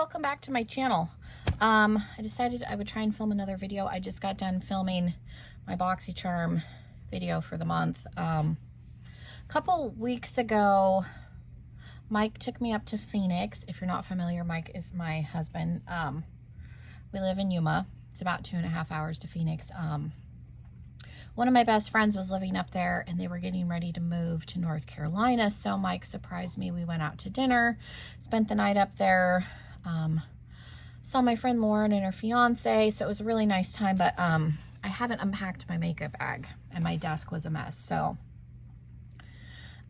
welcome back to my channel. I decided I would try and film another video. I just got done filming my BoxyCharm video for the month. A couple weeks ago, Mike took me up to Phoenix. If you're not familiar, Mike is my husband. We live in Yuma. It's about 2.5 hours to Phoenix. One of my best friends was living up there and they were getting ready to move to North Carolina. So Mike surprised me. We went out to dinner, spent the night up there. Saw my friend Lauren and her fiance. So it was a really nice time, but I haven't unpacked my makeup bag and my desk was a mess. So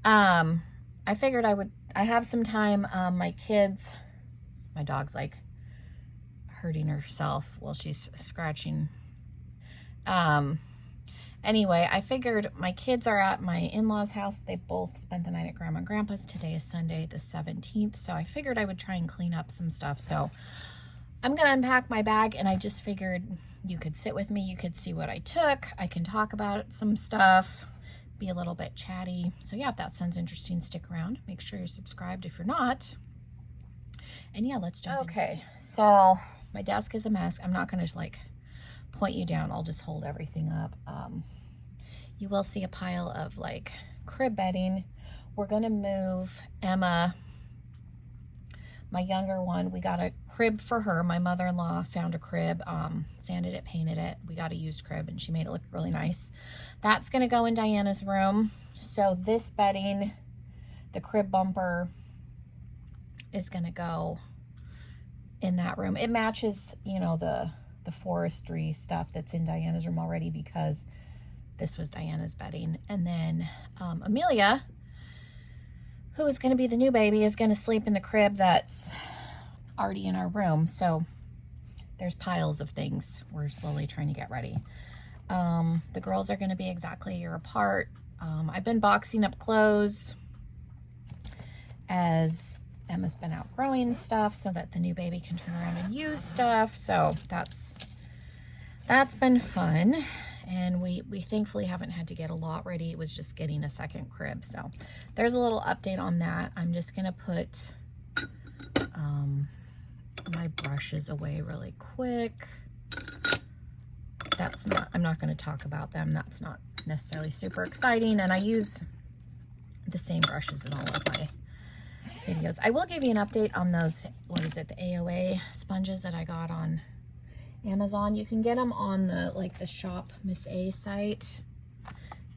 I figured I have some time. My dog's like hurting herself while she's scratching. Anyway, I figured my kids are at my in-laws' house. They both spent the night at Grandma and Grandpa's. Today is Sunday the 17th, so I figured I would try and clean up some stuff. So I'm gonna unpack my bag, and I just figured you could sit with me, you could see what I took, I can talk about some stuff, be a little bit chatty. So yeah, if that sounds interesting, stick around. Make sure you're subscribed if you're not. And yeah, let's jump in. Okay, so my desk is a mess. I'm not gonna like point you down, I'll just hold everything up. You will see a pile of like crib bedding. We're gonna move Emma, my younger one. We got a crib for her. My mother-in-law found a crib, sanded it, painted it. We got a used crib and she made it look really nice. That's gonna go in Diana's room. So this bedding, the crib bumper, is gonna go in that room. It matches, you know, the forestry stuff that's in Diana's room already because this was Diana's bedding. And then Amelia, who is going to be the new baby, is going to sleep in the crib that's already in our room. So there's piles of things we're slowly trying to get ready. The girls are going to be exactly a year apart. I've been boxing up clothes as Emma's been outgrowing stuff so that the new baby can turn around and use stuff. So that's been fun. And we thankfully haven't had to get a lot ready. It was just getting a second crib. So there's a little update on that. I'm just gonna put my brushes away really quick. I'm not gonna talk about them. That's not necessarily super exciting. And I use the same brushes in all of my videos. I will give you an update on those, what is it, the AOA sponges that I got on Amazon. You can get them on the Shop Miss A site,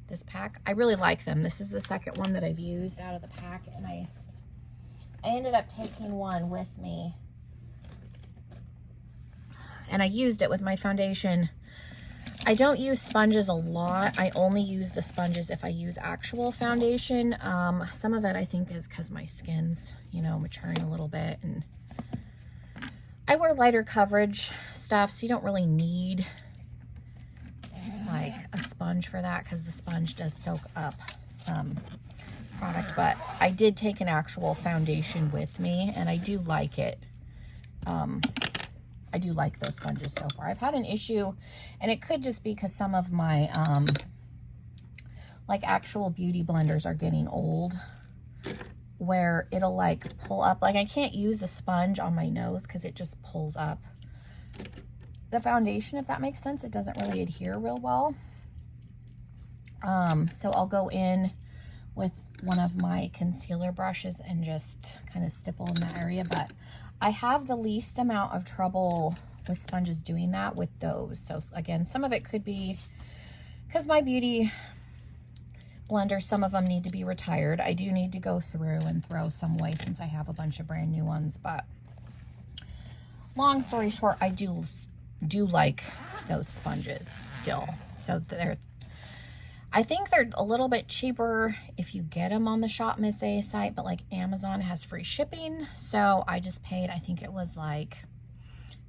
this pack. I really like them. This is the second one that I've used out of the pack, and I ended up taking one with me and I used it with my foundation. I don't use sponges a lot. I only use the sponges if I use actual foundation. Some of it I think is because my skin's, you know, maturing a little bit, and I wear lighter coverage stuff, so you don't really need like a sponge for that because the sponge does soak up some product. But I did take an actual foundation with me and I do like it. I do like those sponges so far. I've had an issue, and it could just be because some of my like actual beauty blenders are getting old, where it'll like pull up. Like I can't use a sponge on my nose because it just pulls up the foundation, if that makes sense. It doesn't really adhere real well. So I'll go in with one of my concealer brushes and just kind of stipple in that area. But I have the least amount of trouble with sponges doing that with those. So again, some of it could be because my beauty blenders, some of them need to be retired. I do need to go through and throw some away since I have a bunch of brand new ones. But long story short, I do like those sponges still. So I think they're a little bit cheaper if you get them on the Shop Miss A site, but like Amazon has free shipping. So I just paid, I think it was like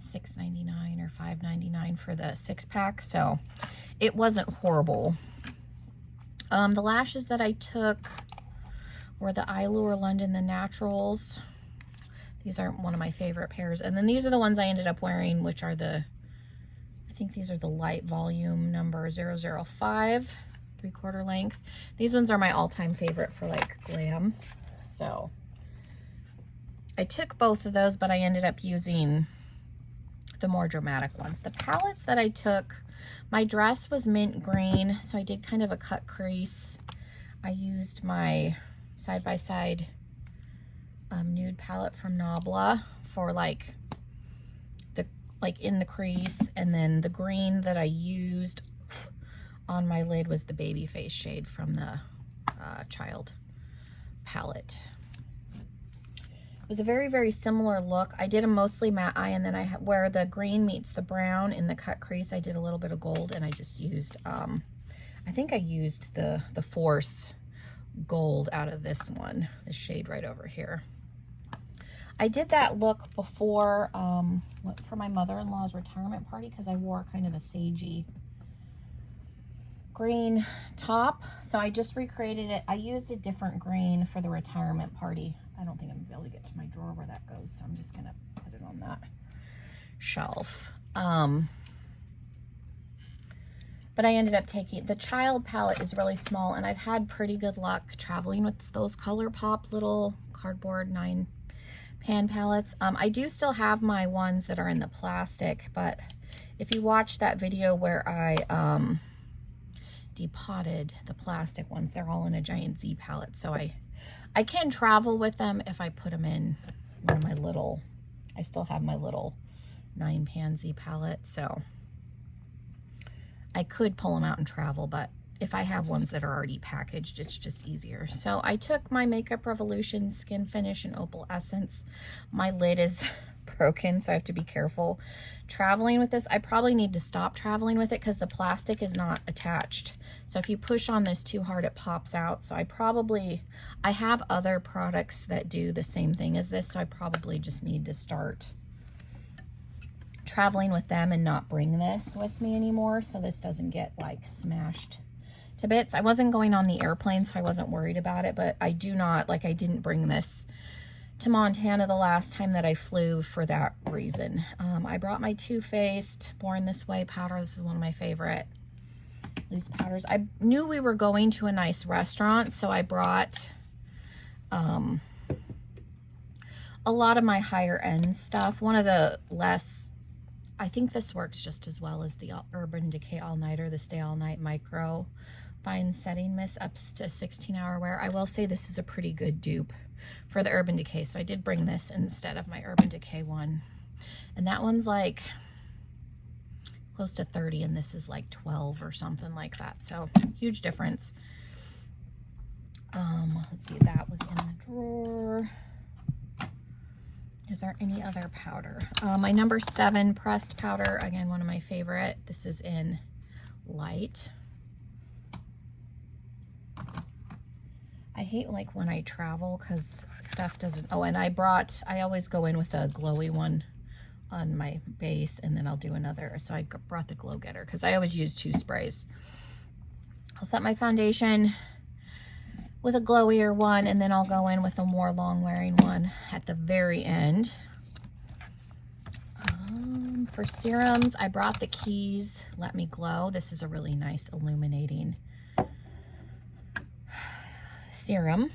$6.99 or $5.99 for the 6-pack. So it wasn't horrible. The lashes that I took were the Allure London The Naturals. These are one of my favorite pairs. And then these are the ones I ended up wearing, which are I think these are the light volume number 005. 3/4 length. These ones are my all-time favorite for like glam. So I took both of those, but I ended up using the more dramatic ones. The palettes that I took, my dress was mint green, so I did kind of a cut crease. I used my side by side nude palette from Nabla for like in the crease, and then the green that I used on my lid was the baby face shade from the Child palette. It was a very, very similar look. I did a mostly matte eye, and then where the green meets the brown in the cut crease, I did a little bit of gold, and I just used, I think I used the Force gold out of this one, the shade right over here. I did that look before for my mother-in-law's retirement party because I wore kind of a sagey green top. So I just recreated it. I used a different green for the retirement party. I don't think I'm going to be able to get to my drawer where that goes, so I'm just going to put it on that shelf. But I ended up taking, the Child palette is really small, and I've had pretty good luck traveling with those ColourPop little cardboard 9-pan palettes. I do still have my ones that are in the plastic, but if you watch that video where I depotted the plastic ones, they're all in a giant Z palette, so I can travel with them if I put them in one of my little, I still have my little 9-pan Z palette, so I could pull them out and travel, but if I have ones that are already packaged, it's just easier. So I took my Makeup Revolution Skin Finish in Opal Essence. My lid is broken, so I have to be careful traveling with this. I probably need to stop traveling with it because the plastic is not attached. So if you push on this too hard, it pops out. So I have other products that do the same thing as this, so I probably just need to start traveling with them and not bring this with me anymore, so this doesn't get like smashed to bits. I wasn't going on the airplane, so I wasn't worried about it, but I didn't bring this to Montana the last time that I flew for that reason. I brought my Too Faced Born This Way powder. This is one of my favorite loose powders. I knew we were going to a nice restaurant, so I brought a lot of my higher end stuff. One of the less, I think this works just as well as the Urban Decay All Nighter, the Stay All Night Micro Fine Setting Mist up to 16-hour wear. I will say this is a pretty good dupe for the Urban Decay, so I did bring this instead of my Urban Decay one, and that one's like close to 30 and this is like 12 or something like that, so huge difference. Let's see, that was in the drawer. Is there any other powder? My number 7 pressed powder, again, one of my favorite. This is in Light. I hate like when I travel because stuff doesn't, oh, and I always go in with a glowy one on my base, and then I'll do another. So I brought the Glow Getter because I always use 2 sprays. I'll set my foundation with a glowier one, and then I'll go in with a more long wearing one at the very end. For serums, I brought the Keys Let Me Glow. This is a really nice illuminating serum.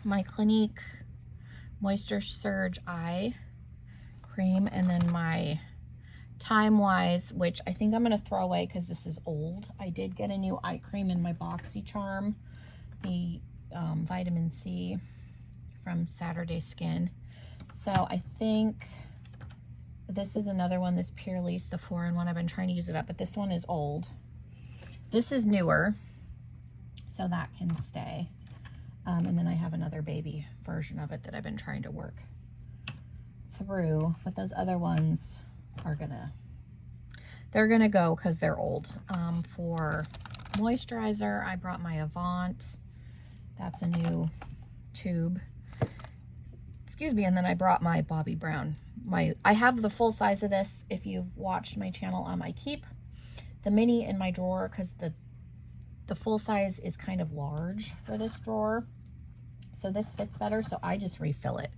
My Clinique Moisture Surge Eye Cream, and then my Time Wise, which I think I'm going to throw away because this is old. I did get a new eye cream in my BoxyCharm, the vitamin C from Saturday Skin. So I think this is another one, this Pure Lease, the 4-in-1. I've been trying to use it up, but this one is old. This is newer, so that can stay. And then I have another baby version of it that I've been trying to work through, but those other ones are they're gonna go because they're old. For moisturizer, I brought my Avant. That's a new tube. Excuse me. And then I brought my Bobbi Brown. I have the full size of this. If you've watched my channel, I keep the mini in my drawer because the full size is kind of large for this drawer. So this fits better, so I just refill it.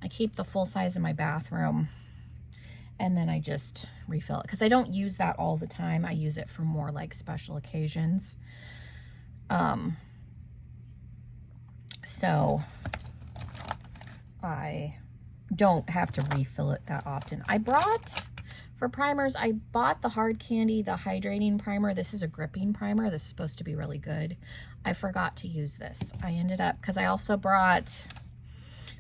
I keep the full size in my bathroom, and then I just refill it because I don't use that all the time. I use it for more like special occasions. So I don't have to refill it that often. I brought, for primers, I bought the Hard Candy, the hydrating primer. This is a gripping primer. This is supposed to be really good. I forgot to use this. I ended up, because I also brought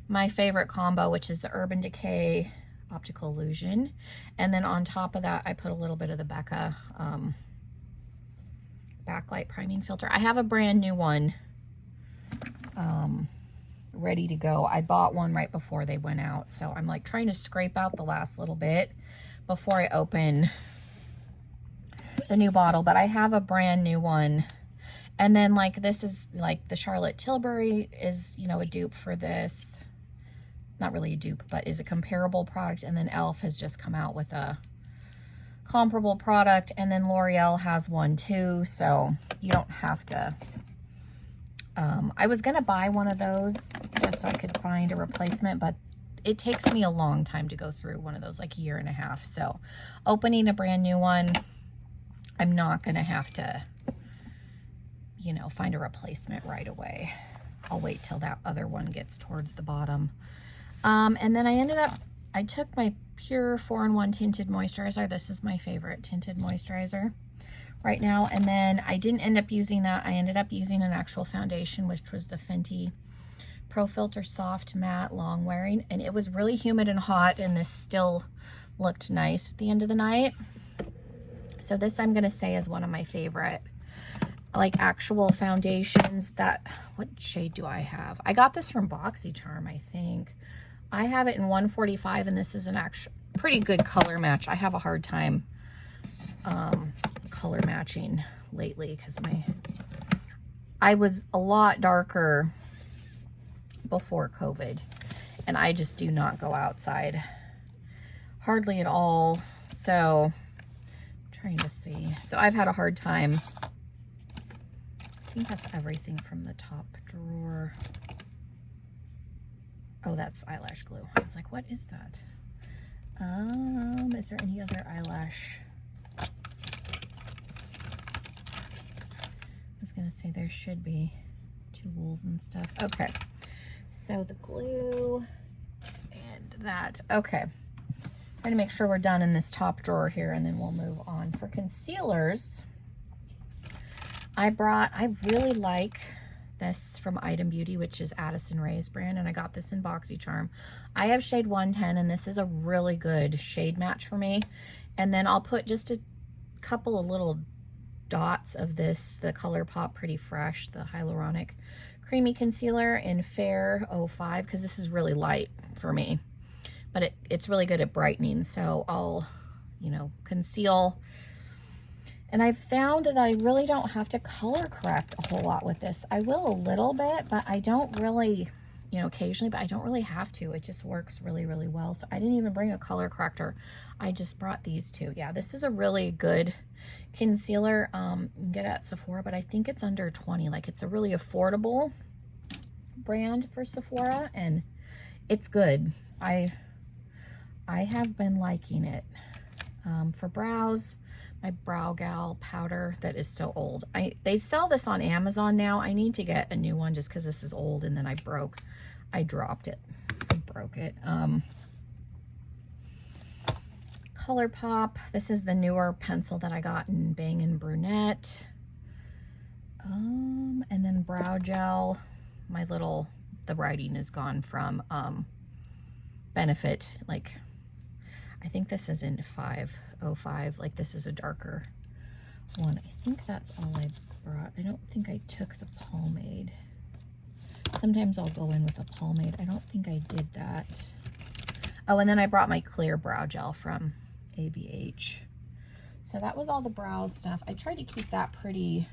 my favorite combo, which is the Urban Decay Optical Illusion. And then on top of that, I put a little bit of the Becca Backlight Priming Filter. I have a brand new one ready to go. I bought one right before they went out. So I'm like trying to scrape out the last little bit before I open the new bottle. But I have a brand new one. And then like this is like the Charlotte Tilbury is, you know, a dupe for this. Not really a dupe, but is a comparable product. And then e.l.f. has just come out with a comparable product. And then L'Oreal has one too. So you don't have to. I was going to buy one of those just so I could find a replacement, but it takes me a long time to go through one of those, like a year and a half. So opening a brand new one, I'm not going to have to, you know, find a replacement right away. I'll wait till that other one gets towards the bottom. And then I took my Pure 4-in-1 Tinted Moisturizer. This is my favorite tinted moisturizer right now. And then I didn't end up using that. I ended up using an actual foundation, which was the Fenty Pro Filter Soft Matte Long Wearing. And it was really humid and hot, and this still looked nice at the end of the night. So this I'm going to say is one of my favorite, like, actual foundations. That, what shade do I have? I got this from BoxyCharm, I think. I have it in 145, and this is an actual pretty good color match. I have a hard time color matching lately because I was a lot darker before COVID, and I just do not go outside hardly at all. So I'm trying to see. So I've had a hard time. I think that's everything from the top drawer. Oh, that's eyelash glue. I was like, what is that? Is there any other eyelash? I was gonna say there should be tools and stuff. Okay, so the glue and that. Okay, trying to make sure we're done in this top drawer here, and then we'll move on. For concealers, I really like this from Item Beauty, which is Addison Rae's brand, and I got this in BoxyCharm. I have shade 110, and this is a really good shade match for me. And then I'll put just a couple of little dots of this, the ColourPop Pretty Fresh, the Hyaluronic Creamy Concealer in Fair 05, because this is really light for me, but it's really good at brightening. So I'll, you know, conceal. And I've found that I really don't have to color correct a whole lot with this. I will a little bit, but I don't really, you know, occasionally, but I don't really have to. It just works really, really well. So I didn't even bring a color corrector. I just brought these two. Yeah, this is a really good concealer. You can get it at Sephora, but I think it's under 20. Like, it's a really affordable brand for Sephora, and it's good. I have been liking it. For brows, my Brow Gal powder that is so old. They sell this on Amazon now. I need to get a new one just because this is old, and then I dropped it. I broke it. ColourPop. This is the newer pencil that I got in Bang & Brunette. And then brow gel. The writing is gone from Benefit. Like, I think this is in 505. Like, this is a darker one. I think that's all I brought. I don't think I took the pomade. Sometimes I'll go in with a pomade. I don't think I did that. Oh, and then I brought my clear brow gel from ABH. So that was all the brow stuff. I tried to keep that pretty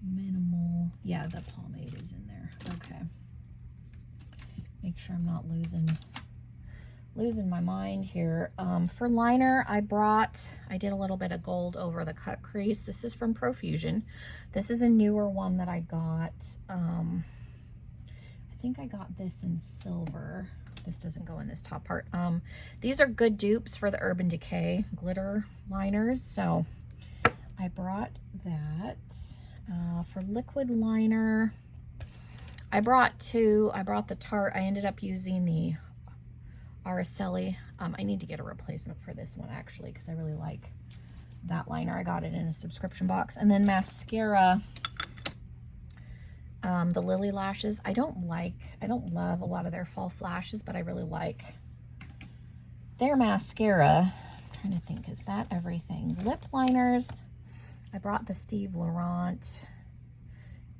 minimal. Yeah, the pomade is in there. Okay. Make sure I'm not losing my mind here. For liner, I did a little bit of gold over the cut crease. This is from Profusion. This is a newer one that I got. I think I got this in silver. This doesn't go in this top part. These are good dupes for the Urban Decay glitter liners, so I brought that. For liquid liner, I brought two. I brought the Tarte. I ended up using the Araceli. I need to get a replacement for this one actually, because I really like that liner. I got it in a subscription box. And then mascara, the Lily lashes. I don't love a lot of their false lashes, but I really like their mascara. I'm trying to think, is that everything? Lip liners. I brought the Steve Laurent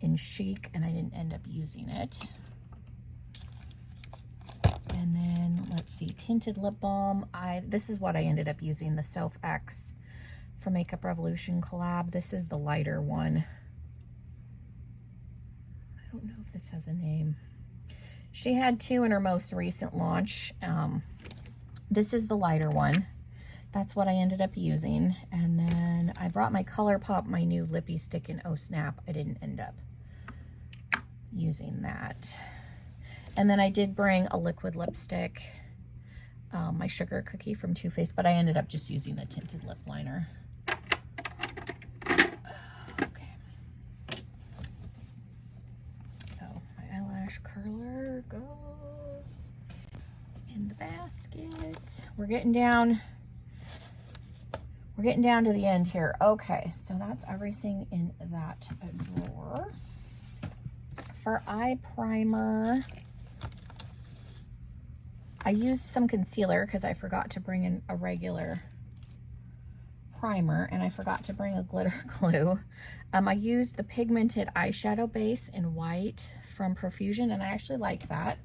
in Chic, and I didn't end up using it. And then let's see, tinted lip balm. This is what I ended up using, the Soph X for Makeup Revolution collab. This is the lighter one. I don't know if this has a name. She had two in her most recent launch. This is the lighter one. That's what I ended up using. And then I brought my ColourPop, my new lippy stick in Oh Snap. I didn't end up using that. And then I did bring a liquid lipstick, my Sugar Cookie from Too Faced, but I ended up just using the tinted lip liner. Okay. Oh, my eyelash curler goes in the basket. We're getting down to the end here. Okay, so that's everything in that drawer. For eye primer, I used some concealer because I forgot to bring in a regular primer, and I forgot to bring a glitter glue. I used the pigmented eyeshadow base in white from Profusion, and I actually like that.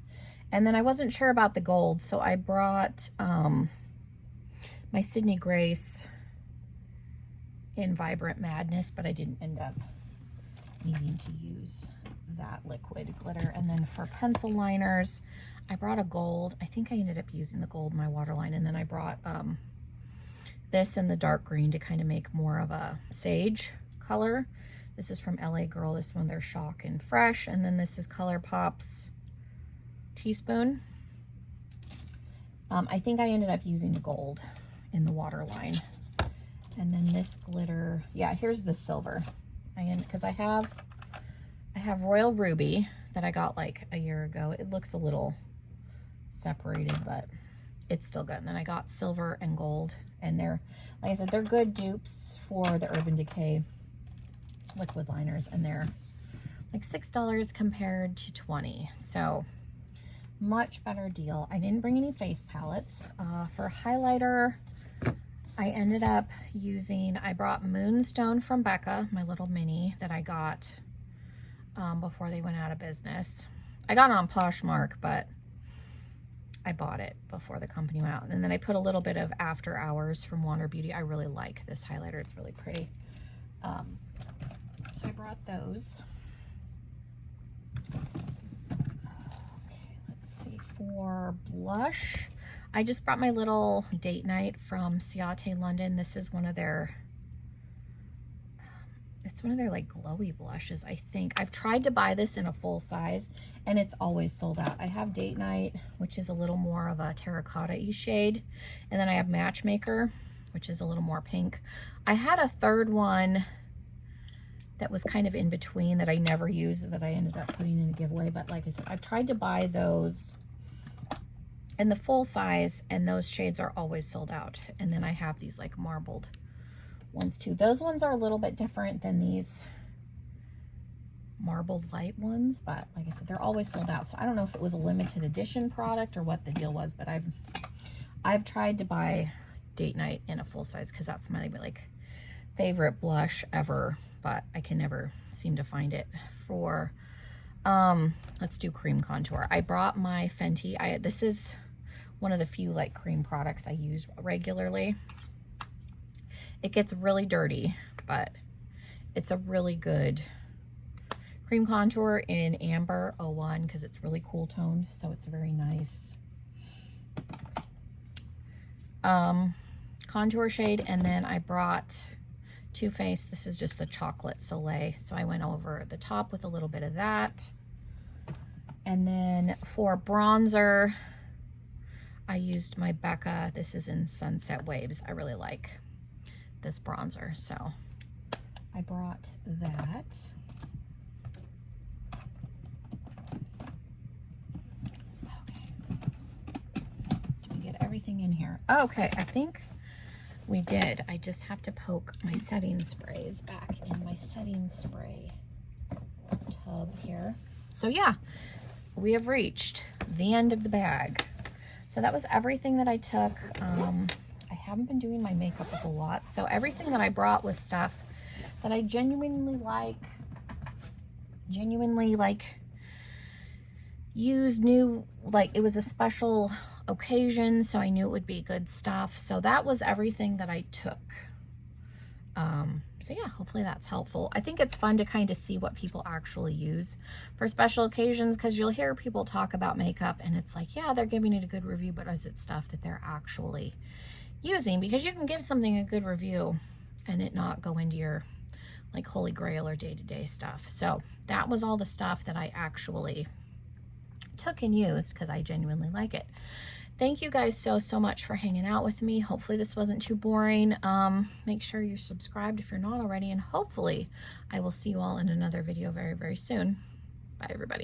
And then I wasn't sure about the gold, so I brought my Sydney Grace in Vibrant Madness, but I didn't end up needing to use that liquid glitter. And then for pencil liners, I brought a gold. I think I ended up using the gold in my waterline, and then I brought this in the dark green to kind of make more of a sage color. This is from LA Girl. This one, they're Shock and Fresh. And then this is ColourPop's Teaspoon. I think I ended up using the gold in the waterline. And then this glitter, yeah, here's the silver. Because I have Royal Ruby that I got like a year ago. It looks a little separated, but it's still good. And then I got silver and gold, and they're, like I said, they're good dupes for the Urban Decay liquid liners, and they're like $6 compared to $20, so much better deal. I didn't bring any face palettes. For highlighter, I ended up using, I brought Moonstone from Becca, my little mini that I got before they went out of business. I got it on Poshmark, but I bought it before the company went out. And then I put a little bit of After Hours from Wander Beauty. I really like this highlighter. It's really pretty. So I brought those. Okay, let's see. For blush, I just brought my little Date Night from Ciate London. This is one of their, it's one of their like glowy blushes, I think. I've tried to buy this in a full size and it's always sold out. I have Date Night, which is a little more of a terracotta-y shade. And then I have Matchmaker, which is a little more pink. I had a third one that was kind of in between that I never used, that I ended up putting in a giveaway. But like I said, I've tried to buy those in the full size, and those shades are always sold out. And then I have these like marbled ones too. Those ones are a little bit different than these marbled light ones, but like I said, they're always sold out. So I don't know if it was a limited edition product or what the deal was, but I've tried to buy Date Night in a full size because that's my like favorite blush ever, but I can never seem to find it. For let's do cream contour. I brought my Fenty. This is one of the few like cream products I use regularly. It gets really dirty, but it's a really good cream contour in Amber 01 because it's really cool toned, so it's very nice contour shade. And then I brought Too Faced. This is just the Chocolate Soleil, so I went over the top with a little bit of that. And then for bronzer, I used my Becca. This is in Sunset Waves. I really like this bronzer, so I brought that. everything in here? Okay, I think we did. I just have to poke my setting sprays back in my setting spray tub here. So yeah, we have reached the end of the bag. So that was everything that I took. I haven't been doing my makeup a whole lot, so everything that I brought was stuff that I genuinely used, new, like it was a special occasion, so I knew it would be good stuff. So that was everything that I took. So yeah, hopefully that's helpful. I think it's fun to kind of see what people actually use for special occasions, because you'll hear people talk about makeup and it's like, yeah, they're giving it a good review, but is it stuff that they're actually using? Because you can give something a good review and it not go into your like holy grail or day-to-day stuff. So that was all the stuff that I actually took and used because I genuinely like it. Thank you guys so much for hanging out with me. Hopefully this wasn't too boring. Make sure you're subscribed if you're not already, and hopefully I will see you all in another video very soon. Bye everybody.